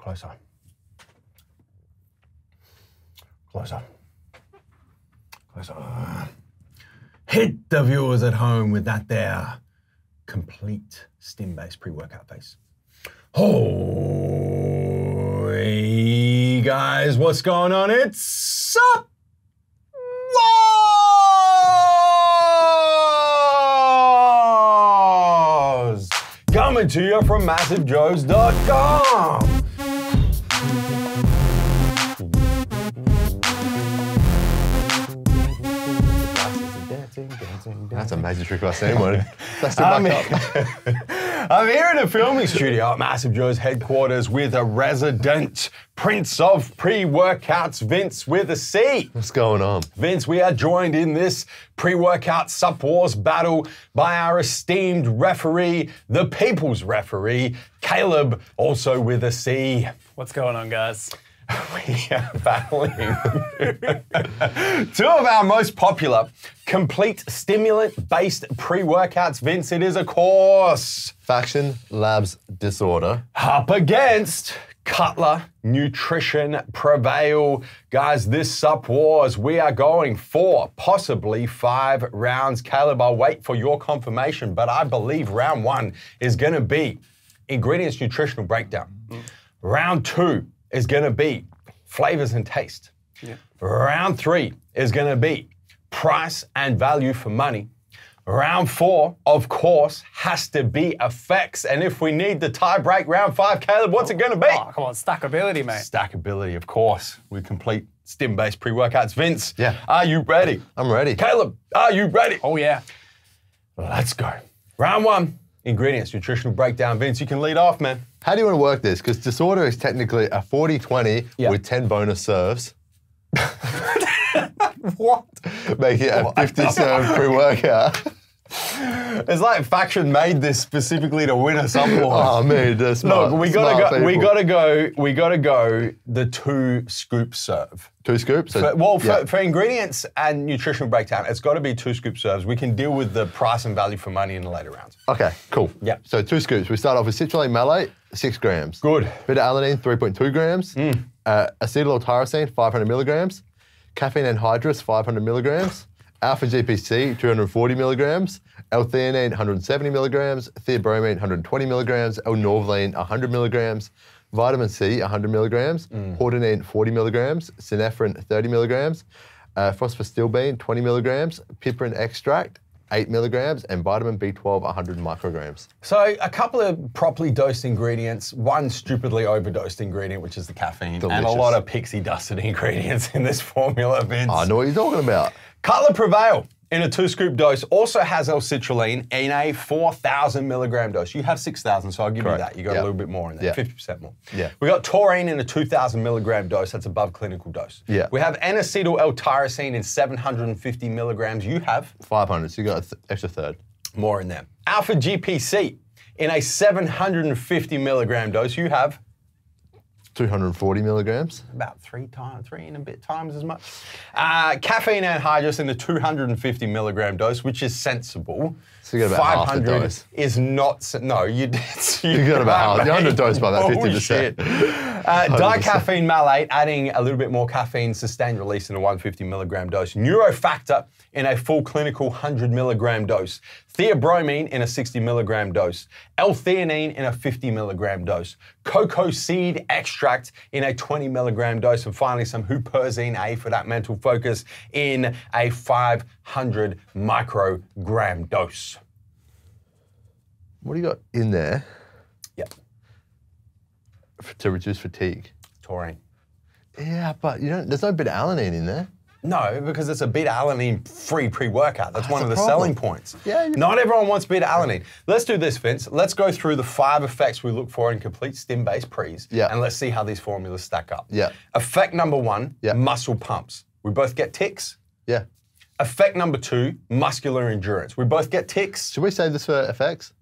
Closer. Closer. Closer. Hit the viewers at home with that there complete stim-based pre-workout face. Oh, hey guys, what's going on? It's SUPPWARS! Coming to you from MassiveJoes.com. That's a major trick I've seen one. I'm here in a filming studio at MassiveJoes headquarters with a resident prince of pre-workouts, Vince with a C. What's going on? Vince, we are joined in this pre-workout SUP Wars battle by our esteemed referee, the people's referee, Caleb, also with a C. What's going on, guys? We are battling two of our most popular complete stimulant-based pre-workouts. Vince, it is, of course, Faction Labs Disorder. up against Cutler Nutrition Prevail. Guys, this SUP Wars, we are going 4, possibly 5 rounds. Caleb, I'll wait for your confirmation, but I believe round 1 is going to be ingredients nutritional breakdown. Round 2 is going to be flavors and taste. Yeah. Round 3 is going to be price and value for money. Round 4, of course, has to be effects. And if we need the tie break, round 5, Caleb, what's it going to be? Oh, come on, stackability, mate. Stackability, of course. We complete stim-based pre-workouts. Vince, Yeah. Are you ready? I'm ready. Caleb, are you ready? Oh, yeah. Let's go. Round 1, ingredients nutritional breakdown. Vince, you can lead off, man. How do you want to work this? Because Disorder is technically a 40-20 with 10 bonus serves. What? Making it a 50-serve pre-workout. It's like Faction made this specifically to win a SUP Wars. Oh man, they're smart. Look, we gotta go the 2 scoop serve. 2 scoops? For ingredients and nutritional breakdown, it's got to be 2 scoop serves. We can deal with the price and value for money in the later rounds. Okay, cool. Yeah. So 2 scoops. We start off with citrulline malate, 6 grams. Good. Beta-alanine, 3.2 grams. Acetyl-tyrosine, 500 milligrams. Caffeine anhydrous, 500 milligrams. Alpha-GPC, 240 milligrams. L-theanine, 170 milligrams. Theobromine, 120 milligrams. L-norvaline, 100 milligrams. Vitamin C, 100 milligrams. Hordenine, 40 milligrams. Synephrine, 30 milligrams. Phosphosilbene, 20 milligrams. Piperin extract, 8 milligrams. And vitamin B12, 100 micrograms. So a couple of properly dosed ingredients, one stupidly overdosed ingredient, which is the caffeine, Delicious. and a lot of pixie dusted ingredients in this formula, Vince. I know what you're talking about. Cutler Prevail in a 2 scoop dose also has L-citrulline in a 4,000 milligram dose. You have 6,000, so I'll give you that. You got a little bit more in there, 50% more. Yeah. We got taurine in a 2,000 milligram dose. That's above clinical dose. Yeah. We have N-acetyl L-tyrosine in 750 milligrams. You have 500, so you got an extra third. more in there. Alpha GPC in a 750 milligram dose. You have 240 milligrams. about 3 and a bit times as much. Caffeine anhydrous in the 250 milligram dose, which is sensible. So you got about half the 500 dose. is not, no, you got about half. You're underdosed by that 50%. Dicaffeine malate, adding a little bit more caffeine, sustained release in a 150 milligram dose. Neurofactor in a full clinical 100 milligram dose. Theobromine in a 60 milligram dose. L-theanine in a 50 milligram dose. Cocoa seed extract in a 20 milligram dose. And finally, some huperzine A for that mental focus in a 500 microgram dose. What do you got in there Yep. to reduce fatigue? Taurine. Yeah, but you don't. There's no beta-alanine in there. No, because it's a beta-alanine free pre-workout. That's one of the the problem. selling points. Yeah. Not everyone wants beta-alanine. Let's do this, Vince. Let's go through the 5 effects we look for in complete stim-based pre's, and let's see how these formulas stack up. Yeah. Effect number 1, muscle pumps. We both get ticks. Yeah. Effect number 2, muscular endurance. We both get ticks. Should we save this for effects?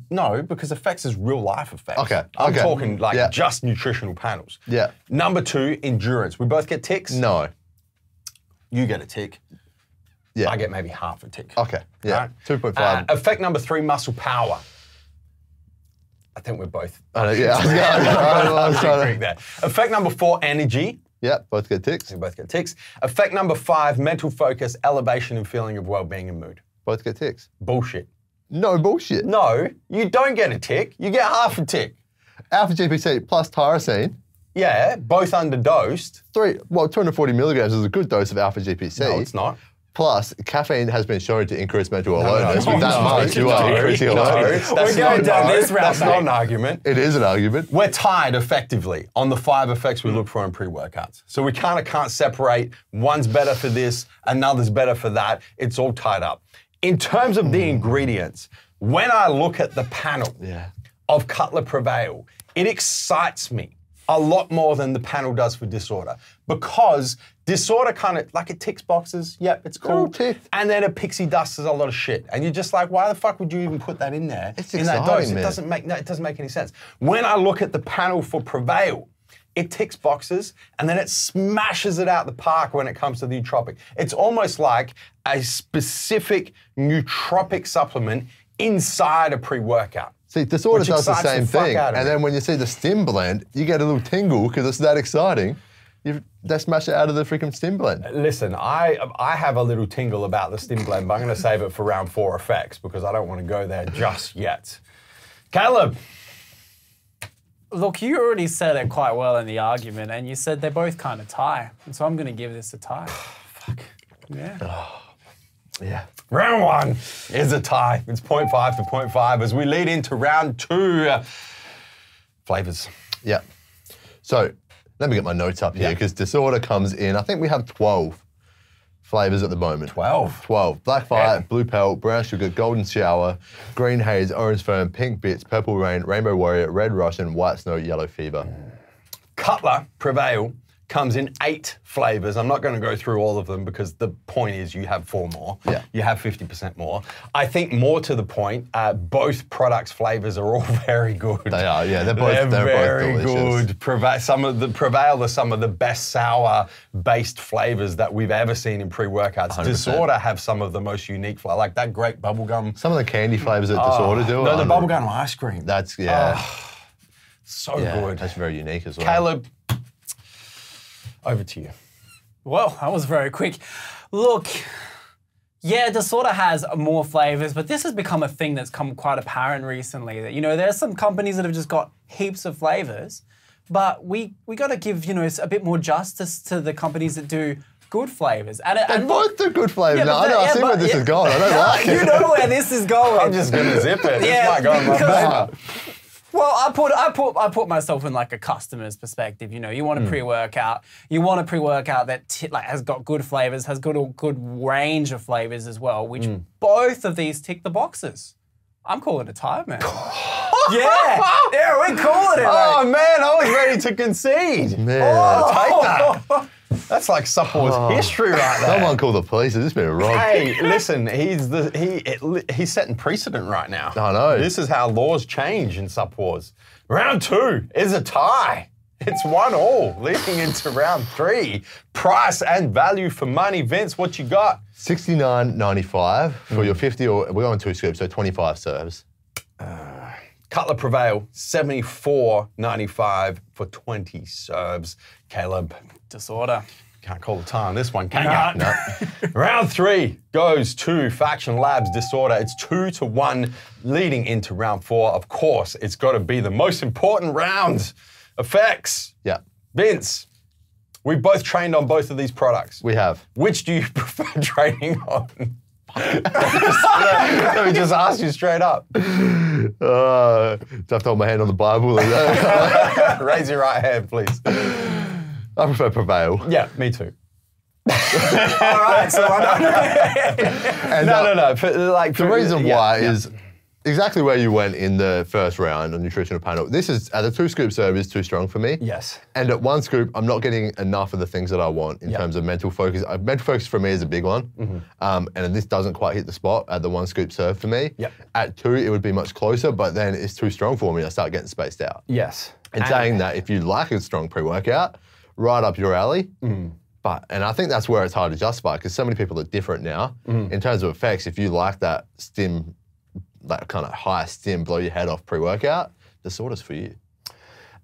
No, because effects is real life effects. Okay. I'm talking like just nutritional panels. Yeah. Number 2, endurance. We both get ticks. No. You get a tick. Yeah. I get maybe half a tick. Okay. Yeah. Right? 2.5. Effect number 3, muscle power. I think we're both. Yeah, I was trying Agree there. Effect number 4, energy. Yeah, both get ticks. We both get ticks. Effect number 5, mental focus, elevation, and feeling of well-being and mood. Both get ticks. Bullshit. No bullshit. No, you don't get a tick. You get half a tick. Alpha GPC plus tyrosine. Yeah, both underdosed. 240 milligrams is a good dose of alpha GPC. No, it's not. Plus, caffeine has been shown to increase mental alertness. With that much, you are increasing alertness. We're going down this route, That's not an argument. It is an argument. We're tied effectively on the 5 effects we look for in pre-workouts. So we kind of can't separate one's better for this, another's better for that. It's all tied up. In terms of the ingredients, when I look at the panel of Cutler Prevail, it excites me a lot more than the panel does for Disorder, because Disorder kind of, like, it ticks boxes. Yep, it's cool. And then it pixie dusts a lot of shit. And you're just like, why the fuck would you even put that in there? It's in that exciting, dose? man. It doesn't make any sense. When I look at the panel for Prevail, it ticks boxes and then it smashes it out the park when it comes to the nootropic. It's almost like a specific nootropic supplement inside a pre-workout. See, Disorder Which does the excites same the fuck thing. out of And me. then when you see the stim blend, you get a little tingle because it's that exciting. They smash it out of the freaking stim blend. Listen, I have a little tingle about the stim blend, but I'm going to save it for round 4 effects because I don't want to go there just yet. Caleb. Look, you already said it quite well in the argument, and you said they're both kind of tie. And so I'm going to give this a tie. Fuck. Yeah. Yeah. Round 1 is a tie. It's 0.5 to 0.5 as we lead into round 2. Flavors. Yeah. So let me get my notes up here because Disorder comes in. I think we have 12 flavors at the moment. 12. Black Fire, Blue Pelt, Brown Sugar, Golden Shower, Green Haze, Orange Firm, Pink Bits, Purple Rain, Rainbow Warrior, Red Russian, White Snow, Yellow Fever. Cutler Prevail comes in 8 flavors. I'm not going to go through all of them because the point is you have 4 more. Yeah. You have 50% more. I think more to the point, both products' flavors are all very good. They are, yeah. They're both very delicious. good. Prevail are some of the best sour-based flavors that we've ever seen in pre-workouts. 100%. Disorder have some of the most unique flavors, like that great bubblegum. Some of the candy flavors that Disorder do. No, the bubblegum ice cream. That's, So good. That's very unique as well. Caleb, over to you. Well, that was very quick. Look, yeah, Disorder has more flavors, but this has become a thing that's come quite apparent recently. That, you know, there's some companies that have just got heaps of flavors, but we got to give, you know, a bit more justice to the companies that do good flavors. And both do good flavors. Yeah, No, but I see where this is going. I don't like it. You know where this is going. I'm just going to zip it. Yeah, This might go in my because- favor. Well, I put myself in like a customer's perspective. You know, you want a pre-workout. You want a pre-workout that has got good flavors, has got a good range of flavors as well, which both of these tick the boxes. I'm calling it a tie, man. yeah, we're calling it. Oh, mate. man, I was ready to concede. Man. Take that. That's like SUPPWARS history right there. Someone call the police. It's been robbed. Hey, listen, he's setting precedent right now. I know. This is how laws change in SUPPWARS. Round 2 is a tie. It's 1-1 leading into round 3. Price and value for money. Vince, what you got? $69.95 for your 50, or we're going 2 scoops, so 25 serves. Cutler Prevail, $74.95 for 20 serves. Caleb, Disorder. can't call the tie on this one, can Nah. you? No. Round 3 goes to Faction Labs Disorder. It's 2-1 leading into round 4. Of course, it's got to be the most important round. Effects. Yeah, Vince, we've both trained on both of these products. we have. Which do you prefer training on? Let me just ask you straight up. Do I have to hold my hand on the Bible? Raise your right hand, please. I prefer Prevail. Yeah, me too. All right, so And, No. The reason why is exactly where you went in the first round on nutritional panel. This is, at a 2 scoop serve is too strong for me. Yes. And at 1 scoop, I'm not getting enough of the things that I want in terms of mental focus. Mental focus for me is a big one. And this doesn't quite hit the spot at the 1 scoop serve for me. Yep. At 2, it would be much closer, but then it's too strong for me. I start getting spaced out. Yes. And saying that if you like a strong pre-workout, right up your alley. And I think that's where it's hard to justify because so many people are different now. In terms of effects, if you like that stim, that kind of high stim, blow your head off pre-workout, Disorder's for you.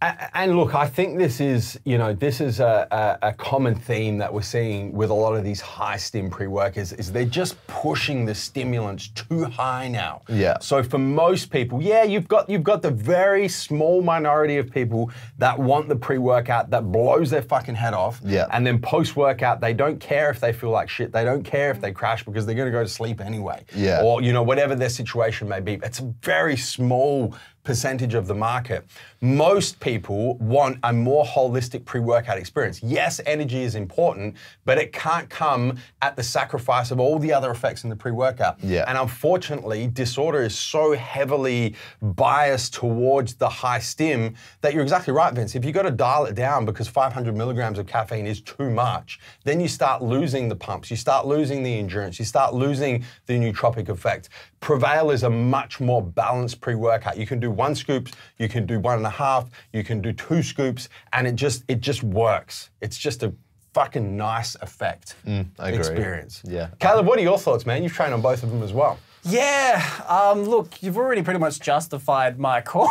And look, I think this is, a common theme that we're seeing with a lot of these high stim pre-workers is they're just pushing the stimulants too high now. Yeah. So for most people, yeah, you've got the very small minority of people that want the pre-workout that blows their fucking head off. Yeah. And then post-workout, they don't care if they feel like shit. They don't care if they crash because they're going to go to sleep anyway. Yeah. Or, whatever their situation may be. It's a very small percentage of the market. Most people want a more holistic pre-workout experience. Yes, energy is important, but it can't come at the sacrifice of all the other effects in the pre-workout. Yeah. And unfortunately, disorder is so heavily biased towards the high stim that you're exactly right, Vince. If you got to dial it down because 500 milligrams of caffeine is too much, then you start losing the pumps, you start losing the endurance, you start losing the nootropic effect. Prevail is a much more balanced pre-workout. You can do 1 scoop, you can do 1.5, you can do 2 scoops, and it just works. It's just a fucking nice effect. I agree. Experience. Yeah. Caleb, what are your thoughts, man? You've trained on both of them as well. Yeah, look, you've already pretty much justified my call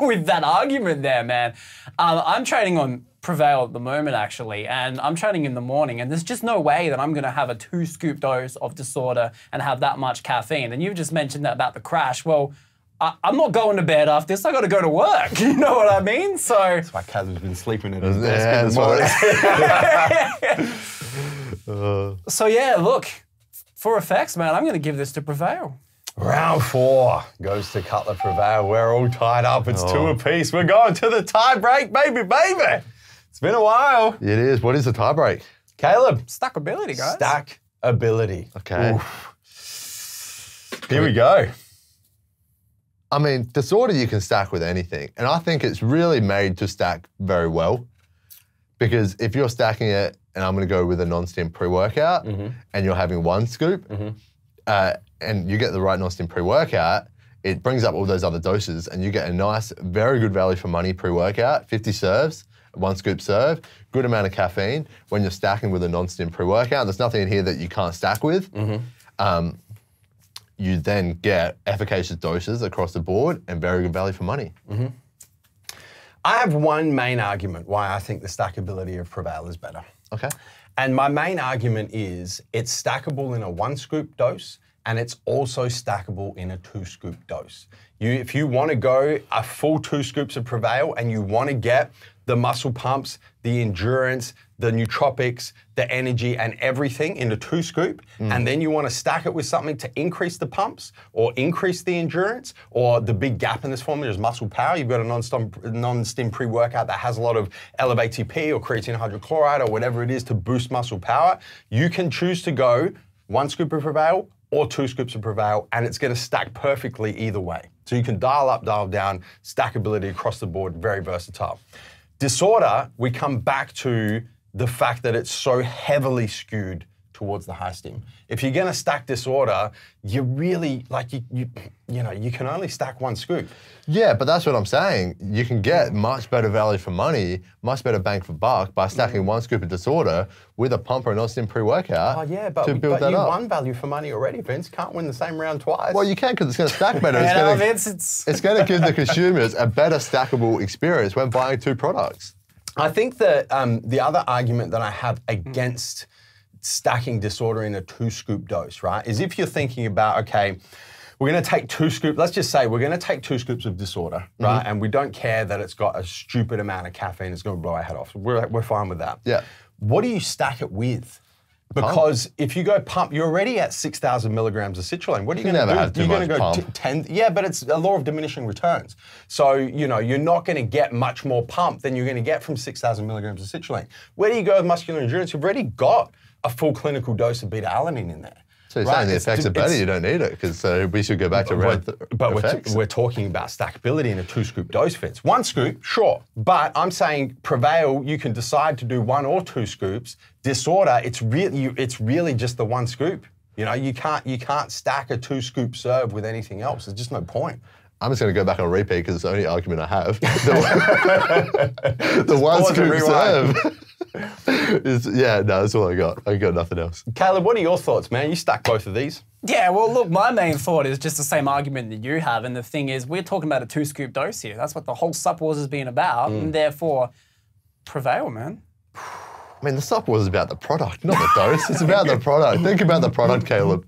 with that argument there, man. I'm training on Prevail at the moment, actually, and I'm training in the morning, and there's just no way that I'm going to have a 2 scoop dose of disorder and have that much caffeine. And you've just mentioned that about the crash. Well, I'm not going to bed after this. I got to go to work. You know what I mean? So That's why Caleb's been sleeping at his desk Yeah, in the morning. So yeah, look, for effects, man, I'm going to give this to Prevail. Round 4 goes to Cutler Prevail. We're all tied up. It's 2 apiece. We're going to the tie break, baby. It's been a while. It is. What is the tie break? Caleb. Stackability, guys. Stack ability. Okay. Oof. Here we go. I mean, disorder you can stack with anything. And I think it's really made to stack very well. Because if you're stacking it, and I'm going to go with a non-stim pre-workout, and you're having 1 scoop, and you get the right non-stim pre-workout, it brings up all those other doses, and you get a nice, very good value for money pre-workout, 50 serves, 1 scoop serve, good amount of caffeine when you're stacking with a non-stim pre-workout. There's nothing in here that you can't stack with. You then get efficacious doses across the board and very good value for money. I have one main argument why I think the stackability of Prevail is better. Okay. And my main argument is it's stackable in a 1 scoop dose, and it's also stackable in a 2 scoop dose. If you want to go a full 2 scoops of Prevail and you want to get the muscle pumps, the endurance, the nootropics, the energy, and everything in a 2 scoop, and then you want to stack it with something to increase the pumps or increase the endurance, or the big gap in this formula is muscle power. You've got a non-stim pre-workout that has a lot of LATP or creatine hydrochloride or whatever it is to boost muscle power. You can choose to go 1 scoop of Prevail or 2 scoops of Prevail, and it's going to stack perfectly either way. So you can dial up, dial down, stackability across the board, very versatile. Disorder, we come back to the fact that it's so heavily skewed towards the high stim. If you're going to stack disorder, you really, you can only stack 1 scoop. Yeah, but that's what I'm saying. You can get much better value for money, much better bang for buck by stacking 1 scoop of disorder with a pump or a non-stim pre-workout to build that you up. won value for money already, Vince. Can't win the same round twice. Well, you can because it's going to stack better. It's going to give the consumers a better stackable experience when buying 2 products. I think that the other argument that I have against stacking disorder in a 2 scoop dose, right, is if you're thinking about, okay, we're going to take 2 scoops, let's just say we're going to take 2 scoops of disorder, right, and we don't care that it's got a stupid amount of caffeine, it's going to blow our head off. We're fine with that. Yeah. What do you stack it with? Because if you go pump, you're already at 6,000 milligrams of citrulline. What are you going to do? You're going to go 10. Yeah, but it's a law of diminishing returns. So, you're not going to get much more pump than you're going to get from 6,000 milligrams of citrulline. Where do you go with muscular endurance? You've already got a full clinical dose of beta-alanine in there. So you're saying the effects are better, you don't need it, because we should go back to we're talking about stackability in a 2 scoop dose, Vince. 1 scoop, sure, but I'm saying Prevail, you can decide to do 1 or 2 scoops. Disorder, it's really just the 1 scoop. You can't stack a 2 scoop serve with anything else. There's just no point. I'm just going to go back on repeat because it's the only argument I have. The 1 scoop serve. Yeah, no, that's all I got. I got nothing else. Caleb, what are your thoughts, man? You stack both of these. Yeah, well, look, my main thought is just the same argument that you have. And the thing is, we're talking about a 2-scoop dose here. That's what the whole Sup Wars has been about. And therefore, Prevail, man. I mean, the Sup Wars is about the product, not the dose. It's about the product. Think about the product, Caleb.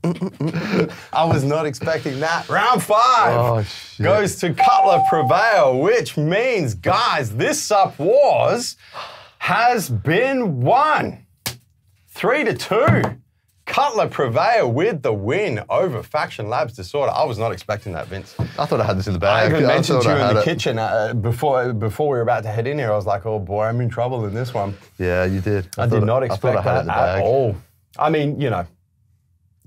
I was not expecting that. Round 5 shit. goes to Cutler Prevail, which means, guys, this Sup Wars has been won. 3-2. Cutler Prevail with the win over Faction Labs Disorder. I was not expecting that, Vince. I thought I had this in the I bag. even mentioned to you in the it. kitchen before we were about to head in here. I was like, oh boy, I'm in trouble in this one. Yeah, you did. I did not expect I had it in that the at bag. all. I mean, you know,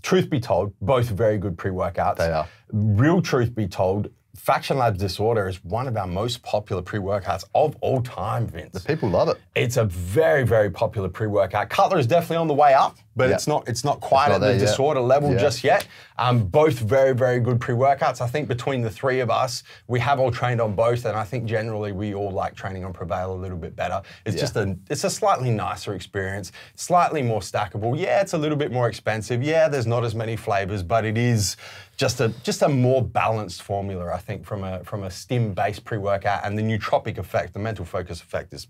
truth be told, both very good pre-workouts. They are. Real truth be told, Faction Labs Disorder is one of our most popular pre-workouts of all time, Vince. The people love it. It's a very, very popular pre-workout. Cutler is definitely on the way up, but it's not quite at the Disorder level just yet. Both very, very good pre-workouts. I think between the three of us, we have all trained on both, and I think generally we all like training on Prevail a little bit better. It's just it's a slightly nicer experience, slightly more stackable. Yeah, it's a little bit more expensive. Yeah, there's not as many flavors, but it is just a more balanced formula, I think, from a stim-based pre-workout, and the nootropic effect, the mental focus effect is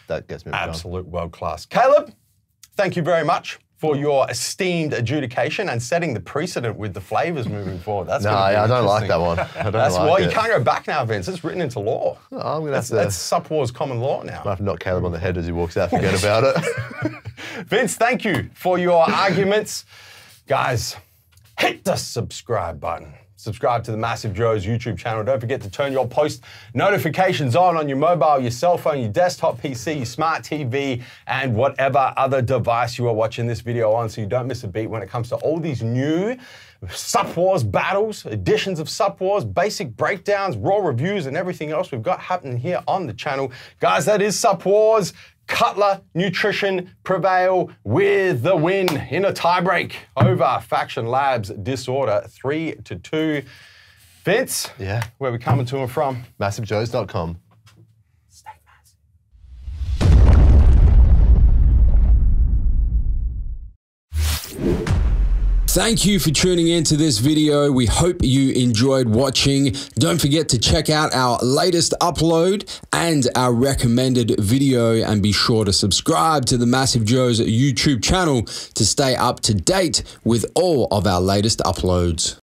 that gets me absolute world class. Caleb, thank you very much for your esteemed adjudication and setting the precedent with the flavors moving forward. That's I don't like that one. You can't go back now, Vince. It's written into law. Oh, I'm gonna have to. That's Sup Wars common law now. I have to knock Caleb on the head as he walks out. Forget about it. Vince, thank you for your arguments, guys. Hit the subscribe button. Subscribe to the MassiveJoes YouTube channel. Don't forget to turn your post notifications on your mobile, your cell phone, your desktop PC, your smart TV, and whatever other device you are watching this video on, so you don't miss a beat when it comes to all these new Sup Wars battles, editions of Sup Wars, basic breakdowns, raw reviews, and everything else we've got happening here on the channel. Guys, that is Sup Wars. Cutler Nutrition Prevail with the win in a tiebreak over Faction Labs Disorder 3-2. Vince, where are we coming to and from? MassiveJoes.com. Stay massive. Thank you for tuning into this video. We hope you enjoyed watching. Don't forget to check out our latest upload and our recommended video, and be sure to subscribe to the MassiveJoes YouTube channel to stay up to date with all of our latest uploads.